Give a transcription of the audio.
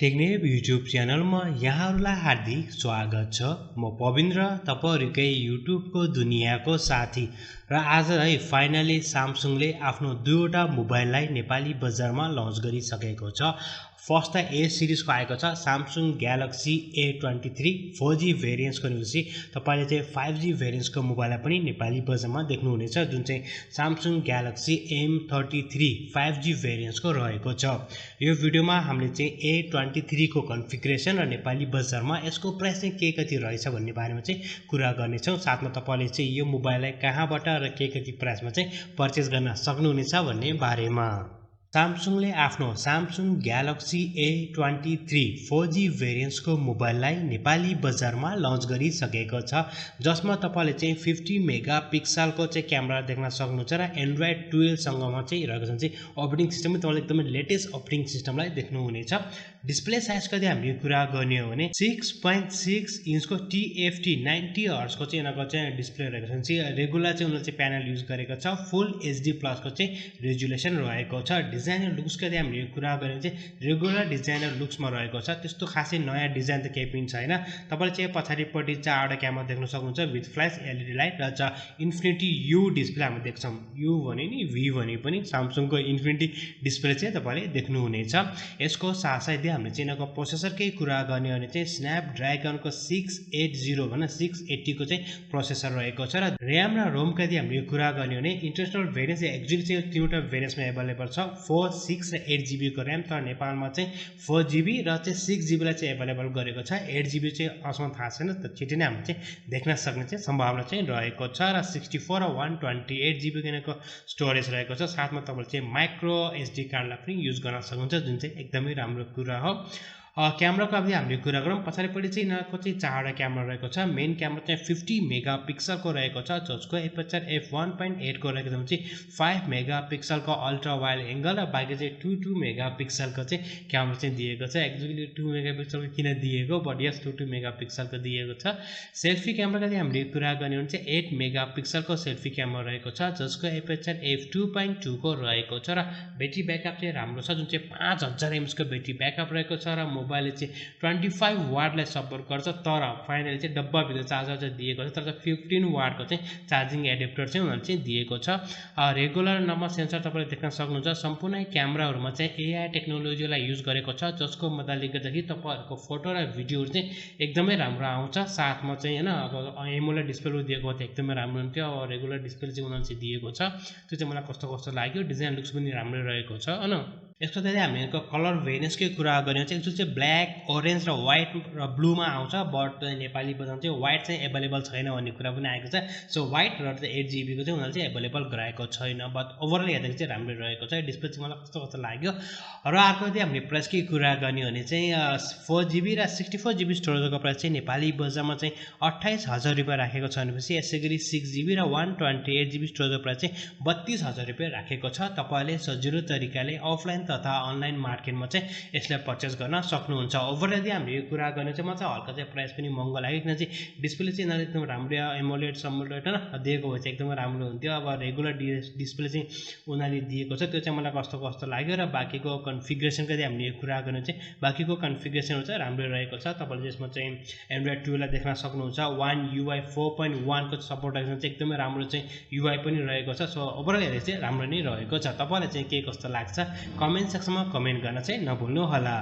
टेक्नेप YouTube च्यानलमा यहाँहरूलाई हार्दिक स्वागत छ। म पविन्द्र तपाईँहरूकै युट्युबको दुनियाँको साथी र आज है फाइनली स्यामसङले आफ्नो दुईवटा मोबाइललाई नेपाली बजारमा लन्च गरिसकेको छ। फर्स्ट त ए सिरिजको आएको छ स्यामसङ ग्यालेक्सी A23 4G भेरिएन्ट्सको निम्ति तपाईले चाहिँ 5G भेरिएन्ट्सको मोबाइललाई पनि नेपाली बजारमा देख्नुहुनेछ, जुन चाहिँ स्यामसङ ग्यालेक्सी A33 5G भेरिएन्ट्सको रहेको छ। यो भिडियोमा हामीले चाहिँ A23 को कन्फिगरेसन र नेपाली बजारमा यसको प्राइस चाहिँ के कति रहेछ भन्ने बारेमा चाहिँ कुरा गर्नेछौँ। साथमा तपाईले चाहिँ यो मोबाइललाई कहाँबाट र के कति प्राइसमा चाहिँ पर्चेस गर्न सक्नुहुनेछ भन्ने बारेमा। स्यामसङले आफ्नो स्यामसङ ग्यालेक्सी A23 4G भेरिएन्ट्सको मोबाइललाई नेपाली बजारमा लन्च गरिसकेको छ, जसमा तपाईले चाहिँ 50 मेगापिक्सलको चाहिँ क्यामेरा देख्न सक्नुहुन्छ र एन्ड्रोइड 12 सँगमा चाहिँ रहेको छ। अपरेटिङ सिस्टम तपाईले एकदमै लेटेस्ट अपरेटिङ सिस्टमलाई देख्नुहुनेछ। डिस्प्ले साइजको यदि हामीले कुरा गर्ने हो भने 6.6 इन्चको TFT 90 हर्ट्जको चाहिँ यिनीहरूको चाहिँ डिस्प्ले रहेको छ। रेगुलर चाहिँ उनीहरूले चाहिँ प्यानल युज गरेको छ। फुल HD प्लसको चाहिँ रेजुलेसन रहेको छ। डिजाइनर लुक्सको यदि हामीले कुरा गऱ्यो भने चाहिँ रेगुलर डिजाइनर लुक्समा रहेको छ। त्यस्तो खासै नयाँ डिजाइन त केही पनि छैन। तपाईले चाहिँ पछाडिपट्टि चारवटा क्यामेरा देख्न सक्नुहुन्छ विथ फ्ल्यास LED लाइट र इन्फिनिटी U डिस्प्ले हामी देख्छौँ। U भने नि V भने पनि स्यामसङको इन्फिनिटी डिस्प्ले चाहिँ तपाईले देख्नुहुनेछ। यसको साथसाथै हामीले चाहिँ यिनीहरूको प्रोसेसरकै कुरा गर्ने हो भने चाहिँ स्न्यापड्रागनको 680 भन्दा 680 को चाहिँ प्रोसेसर रहेको छ र र्याम र रोमको यदि हामीले कुरा गर्ने हो भने इन्टरनेसनल भेरिएन्ट एक्चुअली चाहिँ तीनवटा भेरिएन्ट्समा एभाइलेबल छ, 4, 6 र 8GB को र्याम। तर नेपालमा चाहिँ 4GB र चाहिँ 6GB लाई चाहिँ एभाइलेबल गरेको छ। 8GB चाहिँ अझसम्म थाहा छैन, त छिटै नै हामीले चाहिँ देख्न सक्ने चाहिँ सम्भावना चाहिँ रहेको छ र 64 र 128GB को स्टोरेज रहेको छ। साथमा तपाईले चाहिँ माइक्रो SD कार्डलाई पनि युज गर्न सक्नुहुन्छ, जुन चाहिँ एकदमै राम्रो कुरा हो। क्यामेराको अब हामीले कुरा गरौँ, पछाडिपट्टि चाहिँ यिनीहरूको चाहिँ चारवटा क्यामेरा रहेको छ। मेन क्यामेरा चाहिँ 50 मेगापिक्सलको रहेको छ, जसको एपर्चर f1.8 को रहेको छ। चाहिँ 5 मेगापिक्सलको अल्ट्रा वाइड एङ्गल र बाँकी चाहिँ 2 मेगापिक्सलको चाहिँ क्यामेरा चाहिँ दिएको छ। एक्चुअली 2 मेगापिक्सलको किन दिएको, बट यस 2 मेगापिक्सलको दिएको छ। सेल्फी क्यामेराको यदि हामीले कुरा गर्ने हो भने चाहिँ 8 मेगापिक्सलको सेल्फी क्यामेरा रहेको छ, जसको एपर्चर f2.2 को रहेको छ र ब्याट्री ब्याकअप चाहिँ राम्रो छ, जुन चाहिँ 5000 mAh को ब्याट्री ब्याकअप रहेको छ र मोबाइलले चाहिँ 25 वाटलाई सपोर्ट गर्छ। तर फाइनली चाहिँ डब्बाभित्र चार्जर चाहिँ दिएको छ, तर 15 वाटको चाहिँ चार्जिङ एडेप्टर चाहिँ उनीहरूले चाहिँ दिएको छ। रेगुलर नम्बर सेन्सर तपाईँले देख्न सक्नुहुन्छ। सम्पूर्ण क्यामेराहरूमा चाहिँ AI टेक्नोलोजीलाई युज गरेको छ, जसको मद्दतले गर्दाखेरि तपाईँहरूको फोटो र भिडियोहरू चाहिँ एकदमै राम्रो आउँछ। साथमा चाहिँ होइन अब एमोलेड डिस्प्ले दिएको भए एकदमै राम्रो हुन्थ्यो। अब रेगुलर डिस्प्ले चाहिँ उनीहरूले चाहिँ दिएको छ, त्यो चाहिँ मलाई कस्तो कस्तो लाग्यो। डिजाइन लुक्स पनि राम्रै रहेको छ होइन। यसको चाहिँ हामीहरूको कलर भेरिएन्ट्सकै कुरा गर्ने चाहिँ एक्चुअली चाहिँ ब्ल्याक, ओरेन्ज र व्हाइट र ब्लूमा आउँछ, बट नेपाली बजारमा चाहिँ व्हाइट चाहिँ एभाइलेबल छैन भन्ने कुरा पनि आएको छ। सो व्हाइट र 8GB को चाहिँ उनीहरूले चाहिँ एभाइलेबल गराएको छैन, बट ओभरअल हेर्दाखेरि चाहिँ राम्रै रहेको छ। डिस्प्ले चाहिँ मलाई कस्तो कस्तो लाग्यो। र अर्को चाहिँ हामीले प्राइसकै कुरा गर्ने भने चाहिँ 4GB र 64GB स्टोरेजको प्राइस चाहिँ नेपाली बजारमा चाहिँ 28,000 रुपियाँ राखेको छ भनेपछि यसै गरी 6GB र 128GB स्टोरेजको प्राइस चाहिँ 32,000 रुपियाँ राखेको छ। तपाईँले सजिलो तरिकाले अफलाइन तथा अनलाइन मार्केटमा चाहिँ यसलाई पर्चेस गर्न सक्नुहुन्छ। ओभरअल यदि हामीले यो कुरा गर्ने चाहिँ म चाहिँ हल्का चाहिँ प्राइस पनि महँगो लाग्यो, किन चाहिँ डिस्प्ले चाहिँ यिनीहरूले एकदम राम्रो एमोलेड समोलेड होइन दिएको भए चाहिँ एकदमै राम्रो हुन्थ्यो। अब रेगुलर डिस्प्ले चाहिँ उनीहरूले दिएको छ, त्यो चाहिँ मलाई कस्तो कस्तो लाग्यो। र बाँकीको कन्फिगरेसनको यदि हामीले यो कुरा गर्ने चाहिँ बाँकीको कन्फिगरेसनहरू चाहिँ राम्रै रहेको छ। तपाईँले यसमा चाहिँ एन्ड्रोइड 12 लाई देख्न सक्नुहुन्छ। One UI 4.1 को सपोर्ट रहेको चाहिँ एकदमै राम्रो चाहिँ UI पनि रहेको छ। सो ओभरअल हेरेर चाहिँ राम्रो नै रहेको छ। तपाईँलाई चाहिँ के कस्तो लाग्छ कमेन्ट सेक्सनमा कमेन्ट गर्न चाहिँ नभुल्नु होला।